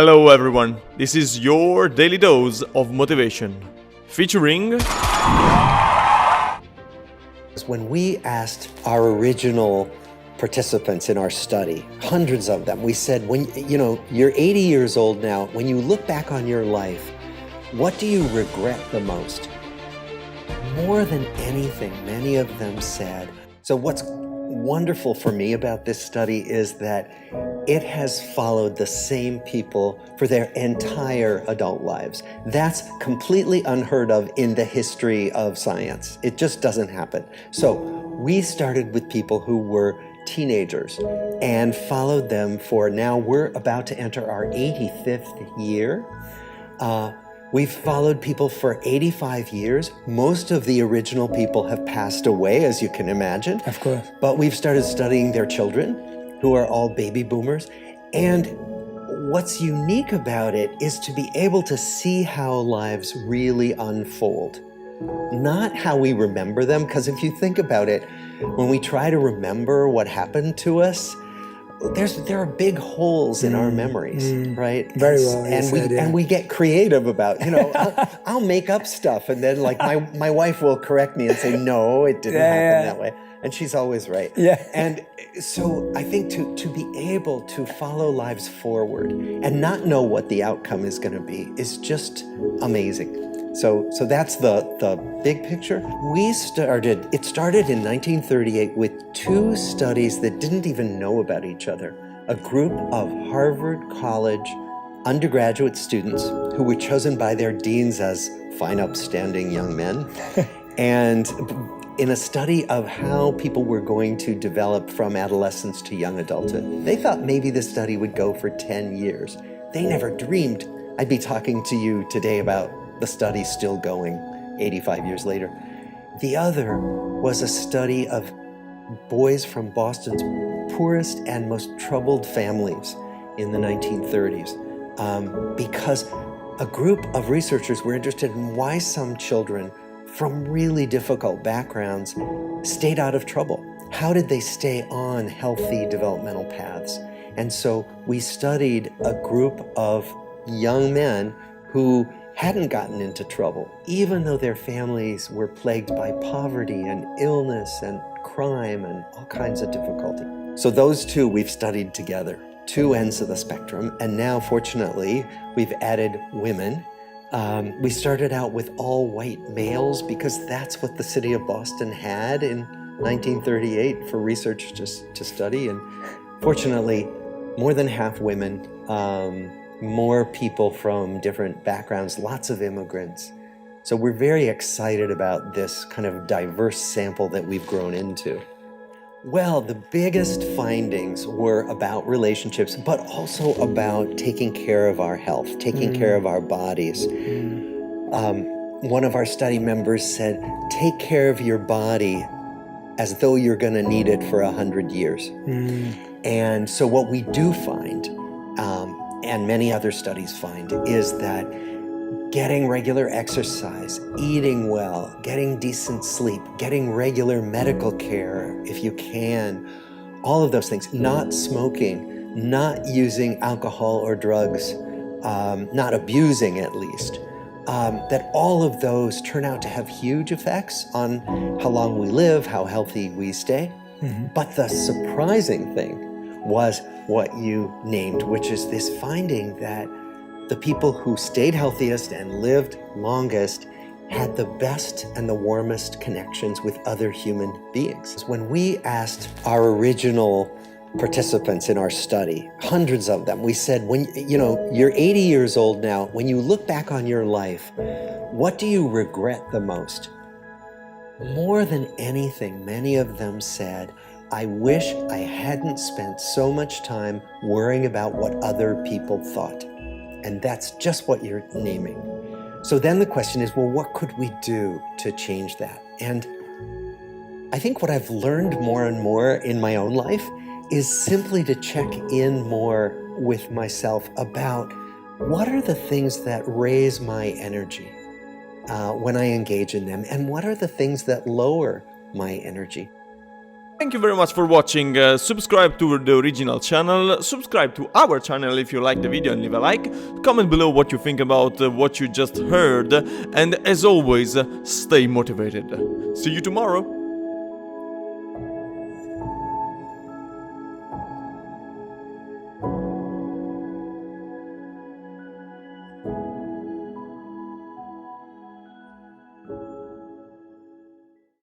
Hello everyone, this is your daily dose of motivation, featuring... When we asked our original participants in our study, hundreds of them, we said, you're 80 years old now, when you look back on your life, what do you regret the most? More than anything, many of them said. So what's wonderful for me about this study is that it has followed the same people for their entire adult lives. That's completely unheard of in the history of science. It just doesn't happen. So we started with people who were teenagers and followed them for, now we're about to enter our 85th year. We've followed people for 85 years. Most of the original people have passed away, as you can imagine. Of course. But we've started studying their children, who are all baby boomers. And what's unique about it is to be able to see how lives really unfold. Not how we remember them, because if you think about it, when we try to remember what happened to us, there are big holes in our memories, right? Very well And we get creative about, I'll make up stuff, and then like my wife will correct me and say, no, it didn't happen that way. And she's always right. Yeah. And so I think to be able to follow lives forward and not know what the outcome is going to be is just amazing. So that's the big picture. It started in 1938 with two studies that didn't even know about each other. A group of Harvard College undergraduate students who were chosen by their deans as fine, upstanding young men. And in a study of how people were going to develop from adolescence to young adulthood. They thought maybe this study would go for 10 years. They never dreamed I'd be talking to you today about the study still going 85 years later. The other was a study of boys from Boston's poorest and most troubled families in the 1930s, because a group of researchers were interested in why some children from really difficult backgrounds stayed out of trouble. How did they stay on healthy developmental paths? And so we studied a group of young men who hadn't gotten into trouble, even though their families were plagued by poverty and illness and crime and all kinds of difficulty. So those two we've studied together, two ends of the spectrum, and now fortunately we've added women. We started out with all white males because that's what the city of Boston had in 1938 for research to study, and fortunately more than half women, more people from different backgrounds, lots of immigrants. So we're very excited about this kind of diverse sample that we've grown into. Well, the biggest findings were about relationships, but also about taking care of our health, taking care of our bodies. One of our study members said, take care of your body as though you're going to need it for 100 years. And so what we do find, and many other studies find, is that getting regular exercise, eating well, getting decent sleep, getting regular medical care if you can, all of those things, not smoking, not using alcohol or drugs, not abusing at least, that all of those turn out to have huge effects on how long we live, how healthy we stay. But the surprising thing was what you named, which is this finding that the people who stayed healthiest and lived longest had the best and the warmest connections with other human beings. When we asked our original participants in our study, hundreds of them, we said, you're 80 years old now, when you look back on your life, what do you regret the most? More than anything, many of them said, I wish I hadn't spent so much time worrying about what other people thought. And that's just what you're naming. So then the question is, well, what could we do to change that? And I think what I've learned more and more in my own life is simply to check in more with myself about what are the things that raise my energy when I engage in them, and what are the things that lower my energy. Thank you very much for watching. Subscribe to the original channel, subscribe to our channel if you like the video and leave a like. Comment below what you think about what you just heard. And as always, stay motivated. See you tomorrow.